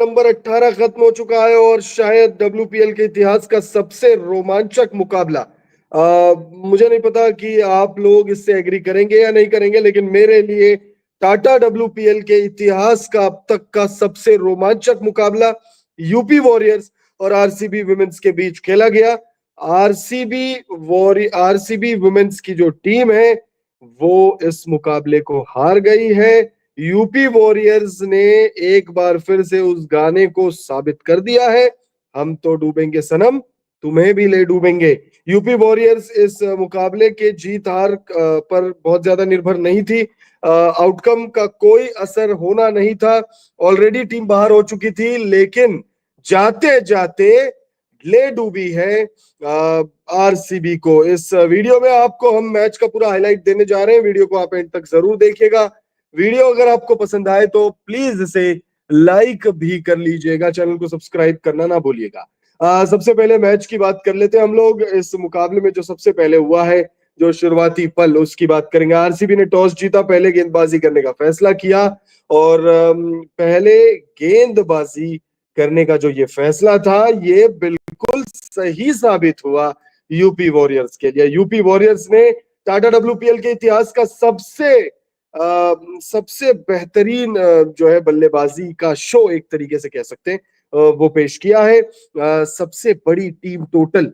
Number 18 खत्म हो चुका है और शायद डब्ल्यूपीएल के इतिहास का सबसे रोमांचक मुकाबला। मुझे नहीं पता कि आप लोग इससे एग्री करेंगे या नहीं करेंगे, लेकिन मेरे लिए टाटा डब्ल्यूपीएल के इतिहास का अब तक का सबसे रोमांचक मुकाबला यूपी वॉरियर्स और आरसीबी वुमेन्स के बीच खेला गया। आरसीबी वुमेन्स की जो टीम है वो इस मुकाबले को हार गई है। यूपी वॉरियर्स ने एक बार फिर से उस गाने को साबित कर दिया है, हम तो डूबेंगे सनम, तुम्हें भी ले डूबेंगे। यूपी वॉरियर्स इस मुकाबले के जीत हार पर बहुत ज्यादा निर्भर नहीं थी। आउटकम का कोई असर होना नहीं था, ऑलरेडी टीम बाहर हो चुकी थी, लेकिन जाते जाते ले डूबी है आरसीबी को। इस वीडियो में आपको हम मैच का पूरा हाईलाइट देने जा रहे हैं, वीडियो को आप एंड तक जरूर देखिएगा। वीडियो अगर आपको पसंद आए तो प्लीज इसे लाइक भी कर लीजिएगा, चैनल को सब्सक्राइब करना ना भूलिएगा। सबसे पहले मैच की बात कर लेते हैं हम लोग। इस मुकाबले में जो सबसे पहले हुआ है, जो शुरुआती पल, उसकी बात करेंगे। आरसीबी ने टॉस जीता, पहले गेंदबाजी करने का फैसला किया और पहले गेंदबाजी करने का जो ये फैसला था ये बिल्कुल सही साबित हुआ यूपी वॉरियर्स के लिए। यूपी वॉरियर्स ने टाटा डब्ल्यूपीएल के इतिहास का सबसे बेहतरीन जो है बल्लेबाजी का शो एक तरीके से कह सकते हैं, वो पेश किया है। सबसे बड़ी टीम टोटल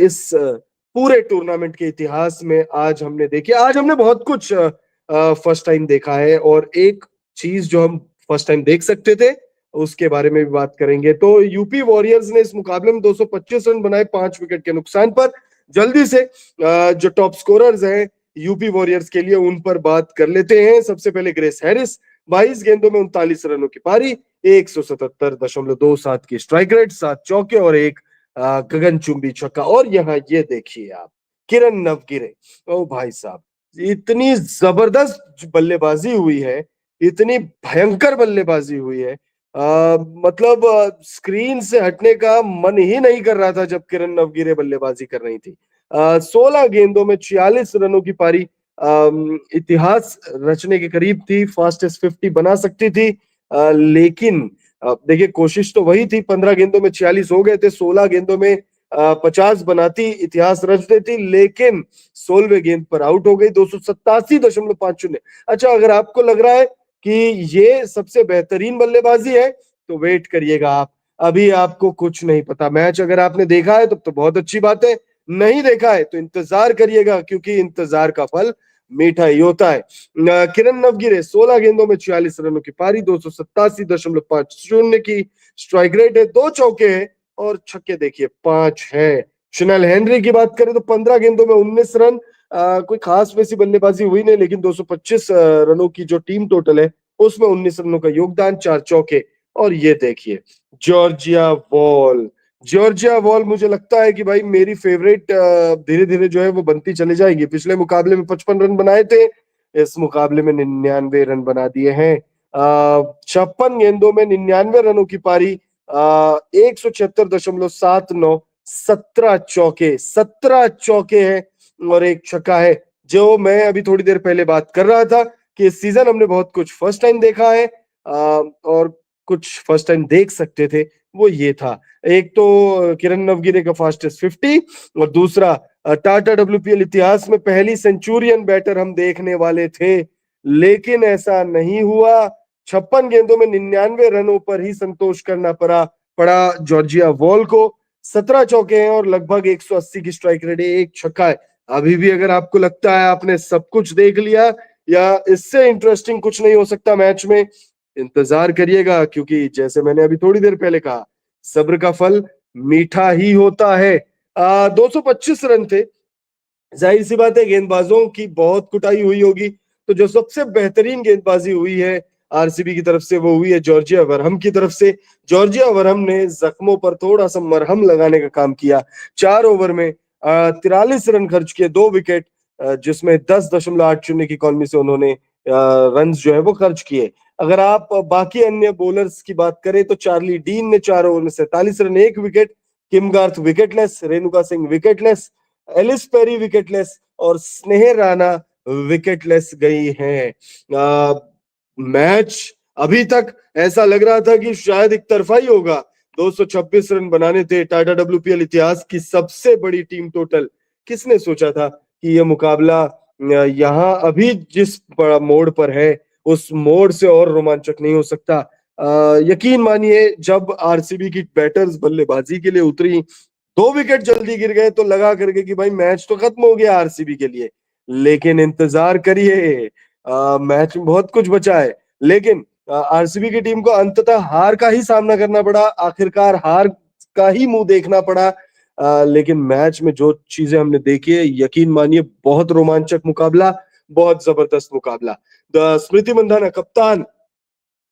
इस पूरे टूर्नामेंट के इतिहास में आज हमने देखी। आज हमने बहुत कुछ फर्स्ट टाइम देखा है और एक चीज जो हम फर्स्ट टाइम देख सकते थे उसके बारे में भी बात करेंगे। तो यूपी वॉरियर्स ने इस मुकाबले में 225 रन बनाए 5 विकेट के नुकसान पर। जल्दी से जो टॉप स्कोरर्स हैं यूपी वॉरियर्स के लिए उन पर बात कर लेते हैं। सबसे पहले ग्रेस हैरिस, 22 गेंदों में 39 रनों की पारी, 177.27 की स्ट्राइक रेट, 7 चौके और एक गगनचुंबी छक्का। और यहाँ ये देखिए आप, किरण नवगिरे, ओ भाई साहब, इतनी जबरदस्त बल्लेबाजी हुई है, इतनी भयंकर बल्लेबाजी हुई है, मतलब स्क्रीन से हटने का मन ही नहीं कर रहा था जब किरण नवगिरे बल्लेबाजी कर रही थी। 16 गेंदों में 46 रनों की पारी, इतिहास रचने के करीब थी, फास्टेस्ट 50 बना सकती थी, लेकिन देखिए कोशिश तो वही थी। 15 गेंदों में 46 हो गए थे, 16 गेंदों में 50 बनाती, इतिहास रच देती, लेकिन 16वें गेंद पर आउट हो गई। 287.50। अच्छा, अगर आपको लग रहा है कि ये सबसे बेहतरीन बल्लेबाजी है तो वेट करिएगा आप, अभी आपको कुछ नहीं पता। मैच अगर आपने देखा है तब तो बहुत अच्छी बात है, नहीं देखा है तो इंतजार करिएगा, क्योंकि इंतजार का फल मीठा ही होता है। किरण नवगिरे 16 गेंदों में 46 रनों की पारी, 287.50 की स्ट्राइक रेट है, 2 चौके हैं और छक्के देखिए 5 है। शनेल हेनरी की बात करें तो 15 गेंदों में 19 रन, कोई खास वैसी बल्लेबाजी हुई नहीं, लेकिन 225 रनों की जो टीम टोटल है उसमें 19 रनों का योगदान, 4 चौके। और ये देखिए जॉर्जिया वॉल, जॉर्जिया वॉल मुझे लगता है कि भाई मेरी फेवरेट धीरे धीरे जो है वो बनती चली जाएगी। पिछले मुकाबले में 55 रन बनाए थे, इस मुकाबले में 99 रन बना दिए हैं। 56 गेंदों में 99 रनों की पारी, 176.79, 17 चौके, 17 चौके हैं और एक छक्का है। जो मैं अभी थोड़ी देर पहले बात कर रहा था कि इस सीजन हमने बहुत कुछ फर्स्ट टाइम देखा है और कुछ फर्स्ट टाइम देख सकते थे, वो ये था। एक तो किरण नवगिरे का फास्टेस्ट 50 और दूसरा टाटा डब्ल्यूपीएल इतिहास में पहली सेंचुरियन बैटर हम देखने वाले थे, लेकिन ऐसा नहीं हुआ। 56 गेंदों में 99 रनों पर ही संतोष करना पड़ा जॉर्जिया वॉल को। 17 चौके हैं और लगभग 180 की स्ट्राइक रेट है, एक छक्का है। अभी भी अगर आपको लगता है आपने सब कुछ देख लिया या इससे इंटरेस्टिंग कुछ नहीं हो सकता मैच में, इंतजार करिएगा, क्योंकि जैसे मैंने अभी थोड़ी देर पहले कहा, सब्र का फल मीठा ही होता है। 225 रन थे, जाहिर सी बात है गेंदबाजों की बहुत कुटाई हुई होगी, तो जो सबसे बेहतरीन गेंदबाजी हुई है आरसीबी की तरफ से वो हुई है जॉर्जिया वरहम की तरफ से। जॉर्जिया वरहम ने जख्मों पर थोड़ा सा मरहम लगाने का काम किया। 4 ओवर में 43 रन खर्च किए, 2 विकेट, जिसमें 10.80 की इकॉनमी से उन्होंने रन जो है वो खर्च किए। अगर आप बाकी अन्य बॉलर्स की बात करें तो चार्ली डीन ने 4 ओवर में 47 run, 1 wicket, Kim Garth wicketless, Renuka Singh wicketless, Ellyse Perry wicketless और स्नेह राणा विकेटलेस गई हैं। मैच अभी तक ऐसा लग रहा था कि शायद एक तरफा ही होगा। 226 रन बनाने थे, टाटा डब्ल्यूपीएल इतिहास की सबसे बड़ी टीम टोटल। किसने सोचा था कि यह मुकाबला यहाँ अभी जिस मोड़ पर है उस मोड़ से और रोमांचक नहीं हो सकता। यकीन मानिए जब आरसीबी की बैटर्स बल्लेबाजी के लिए उतरी, 2 विकेट जल्दी गिर गए तो लगा करके कि भाई मैच तो खत्म हो गया आरसीबी के लिए। लेकिन इंतजार करिए, मैच में बहुत कुछ बचा है। लेकिन आरसीबी की टीम को अंततः हार का ही सामना करना पड़ा, आखिरकार हार का ही मुंह देखना पड़ा। लेकिन मैच में जो चीजें हमने देखी है, यकीन मानिए बहुत रोमांचक मुकाबला, बहुत जबरदस्त मुकाबला। स्मृति मंधाना कप्तान,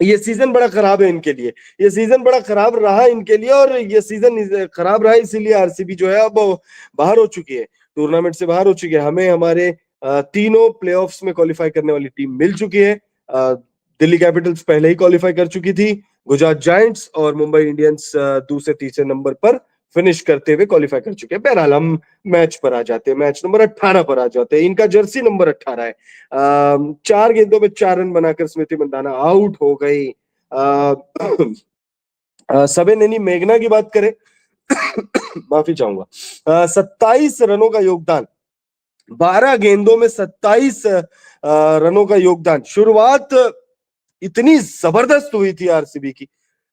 ये सीजन बड़ा खराब है इनके लिए, ये सीजन बड़ा खराब रहा इनके लिए, और ये सीजन खराब रहा इसीलिए आरसीबी जो है अब बाहर हो चुकी है, टूर्नामेंट से बाहर हो चुकी है। हमें हमारे तीनों प्लेऑफ्स में क्वालिफाई करने वाली टीम मिल चुकी है। दिल्ली कैपिटल्स पहले ही क्वालिफाई कर चुकी थी, गुजरात जायंट्स और मुंबई इंडियंस दूसरे तीसरे नंबर पर फिनिश करते हुए क्वालिफाई कर चुके हैं। बहरहाल हम मैच पर आ जाते हैं, मैच नंबर 18 पर आ जाते हैं। इनका जर्सी नंबर 18 है। 4 गेंदों में 4 रन बनाकर स्मृति मंदाना आउट हो गई। सबे नैनी मेघना की बात करें माफी चाहूंगा, 27 रनों का योगदान, 12 गेंदों में 27 रनों का योगदान। शुरुआत इतनी जबरदस्त हुई थी आरसीबी की,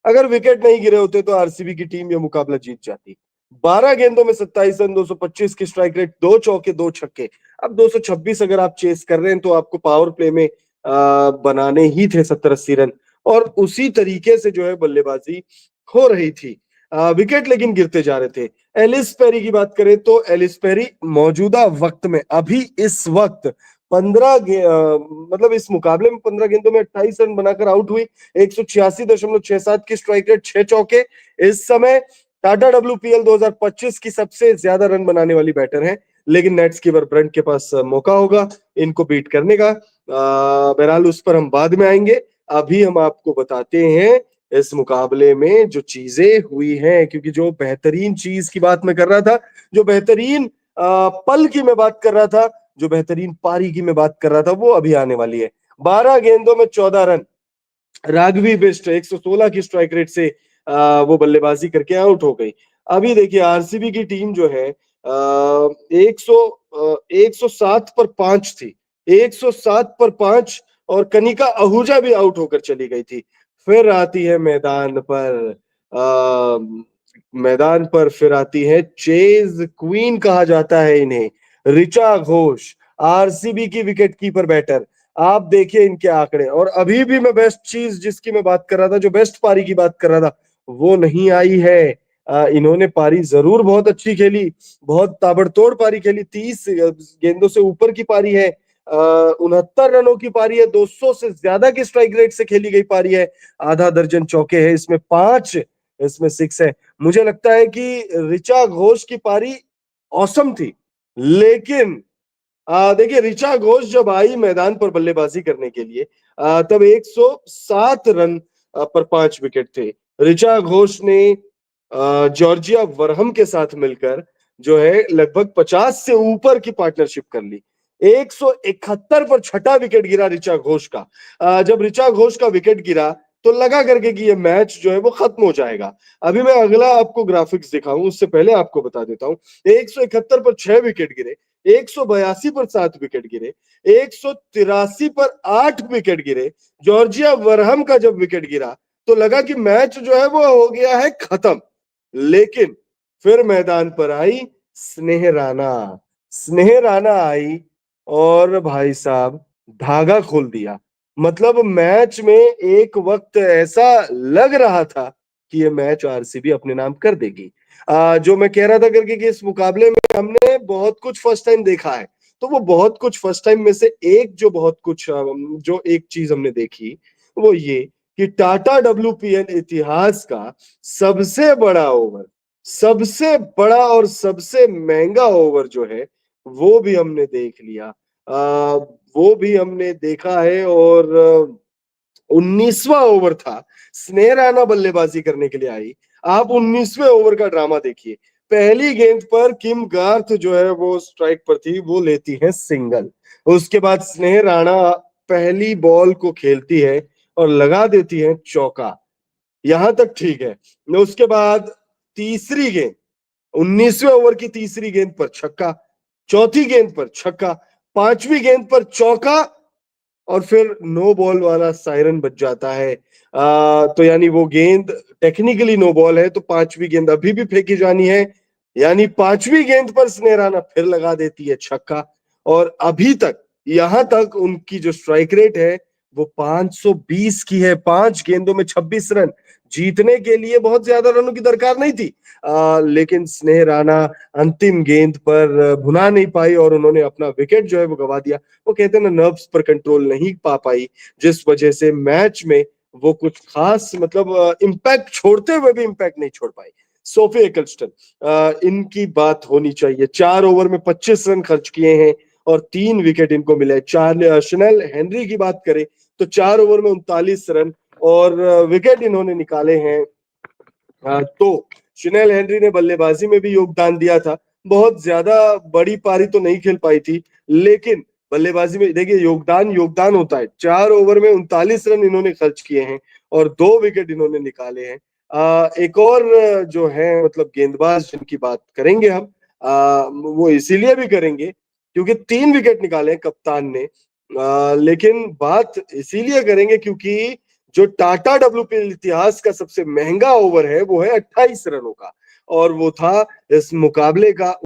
अगर विकेट नहीं गिरे होते तो आरसीबी की टीम यह मुकाबला जीत जाती। 12 गेंदों में 27 रन, 225 की स्ट्राइक रेट, 2 चौके 2 छक्के। अब 226 अगर आप चेस कर रहे हैं तो आपको पावर प्ले में बनाने ही थे 70-80 रन, और उसी तरीके से जो है बल्लेबाजी हो रही थी। विकेट लेकिन गिरते जा रहे थे। एलिस पेरी की बात करें तो एलिस पेरी मौजूदा वक्त में, अभी इस वक्त 15 इस मुकाबले में 15 गेंदों में 28 रन बनाकर आउट हुई। 186.67 की स्ट्राइक रेट, 6 चौके। इस समय टाटा डब्ल्यूपीएल 2025 की सबसे ज्यादा रन बनाने वाली बैटर है, लेकिन नेट्स कीपर ब्रंट के पास मौका होगा इनको बीट करने का। बहरहाल उस पर हम बाद में आएंगे। अभी हम आपको बताते हैं इस मुकाबले में जो चीजें हुई हैं, क्योंकि जो बेहतरीन चीज की बात मैं कर रहा था, जो बेहतरीन पल की मैं बात कर रहा था, जो बेहतरीन पारी की मैं बात कर रहा था, वो अभी आने वाली है। 12 गेंदों में 14 रन, राघवी बिष्ट 116 की स्ट्राइक रेट से वो बल्लेबाजी करके आउट हो गई। अभी देखिए आरसीबी की टीम जो है 107 पर 5 थी, 107 पर 5, और कनिका आहूजा भी आउट होकर चली गई थी। फिर आती है मैदान पर, मैदान पर फिर आती है चेज क्वीन कहा जाता है इन्हें, ऋचा घोष, आरसीबी की विकेट कीपर बैटर। आप देखिए इनके आंकड़े, और अभी भी मैं बेस्ट चीज जिसकी मैं बात कर रहा था, जो बेस्ट पारी की बात कर रहा था, वो नहीं आई है। इन्होंने पारी जरूर बहुत अच्छी खेली, बहुत ताबड़तोड़ पारी खेली, 30 गेंदों से ऊपर की पारी है, 69 रनों की पारी है, 200 से ज्यादा की स्ट्राइक रेट से खेली गई पारी है, आधा दर्जन चौके है इसमें, 5 इसमें 6 है। मुझे लगता है कि ऋचा घोष की पारी औसम थी, लेकिन देखिए ऋचा घोष जब आई मैदान पर बल्लेबाजी करने के लिए, तब 107 रन पर 5 विकेट थे। ऋचा घोष ने जॉर्जिया वरहम के साथ मिलकर जो है लगभग 50 से ऊपर की पार्टनरशिप कर ली। 171 पर छठा विकेट गिरा ऋचा घोष का। जब ऋचा घोष का विकेट गिरा तो लगा करके कि ये मैच जो है वो खत्म हो जाएगा। अभी मैं अगला आपको ग्राफिक्स दिखाऊं उससे पहले आपको बता देता हूं, 171 पर 6 विकेट गिरे, 182 पर 7 विकेट गिरे, 183 पर 8 विकेट गिरे। जॉर्जिया वरहम का जब विकेट गिरा तो लगा कि मैच जो है वो हो गया है खत्म। लेकिन फिर मैदान पर आई स्नेह राणा, स्नेह राणा आई और भाई साहब धागा खोल दिया। मतलब मैच में एक वक्त ऐसा लग रहा था कि ये मैच आरसीबी अपने नाम कर देगी। जो मैं कह रहा था करके कि इस मुकाबले में हमने बहुत कुछ फर्स्ट टाइम देखा है, तो वो बहुत कुछ फर्स्ट टाइम में से एक जो बहुत कुछ जो एक चीज हमने देखी वो ये कि टाटा डब्ल्यूपीएल इतिहास का सबसे बड़ा ओवर, सबसे बड़ा और सबसे महंगा ओवर जो है वो भी हमने देख लिया। वो भी हमने देखा है, और 19वां ओवर था, स्नेह राणा बल्लेबाजी करने के लिए आई। आप 19वें ओवर का ड्रामा देखिए। पहली गेंद पर किम गार्थ जो है वो स्ट्राइक पर थी, वो लेती है सिंगल। उसके बाद स्नेह राणा पहली बॉल को खेलती है और लगा देती हैं चौका। यहां तक ठीक है। उसके बाद तीसरी गेंद, 19वें ओवर की तीसरी गेंद पर छक्का, चौथी गेंद पर छक्का, पांचवी गेंद पर चौका, और फिर नो बॉल वाला सायरन बज जाता है। तो यानी वो गेंद टेक्निकली नो बॉल है, तो पांचवी गेंद अभी भी फेंकी जानी है। यानी पांचवी गेंद पर स्नेह राणा फिर लगा देती है छक्का। और अभी तक, यहां तक उनकी जो स्ट्राइक रेट है वो 520 की है। 5 गेंदों में 26 रन। जीतने के लिए बहुत ज्यादा रनों की दरकार नहीं थी, लेकिन स्नेह राणा अंतिम गेंद पर भुना नहीं पाई और उन्होंने अपना विकेट जो है वो गवा दिया। वो कहते हैं ना, नर्व्स पर कंट्रोल नहीं पा पाई, जिस वजह से मैच में वो कुछ खास मतलब इम्पैक्ट छोड़ते हुए भी इम्पैक्ट नहीं छोड़ पाई। सोफी एकल्स्टन, इनकी बात होनी चाहिए। 4 ओवर में 25 रन खर्च किए हैं और 3 विकेट इनको मिले। शनेल हेनरी की बात करें तो 4 ओवर में 39 रन और विकेट इन्होंने निकाले हैं। तो शनेल हेनरी ने बल्लेबाजी में भी योगदान दिया था। बहुत ज्यादा बड़ी पारी तो नहीं खेल पाई थी, लेकिन बल्लेबाजी में देखिए, योगदान योगदान होता है। 4 ओवर में 39 रन इन्होंने खर्च किए हैं और 2 विकेट इन्होंने निकाले हैं। एक और जो है मतलब गेंदबाज जिनकी बात करेंगे हम, वो इसीलिए भी करेंगे क्योंकि 3 विकेट निकाले हैं कप्तान ने। लेकिन बात इसीलिए करेंगे क्योंकि जो टाटा डब्ल्यूपीएल इतिहास का सबसे महंगा ओवर है वो है 28 रनों का, और वो था इस मुकाबले का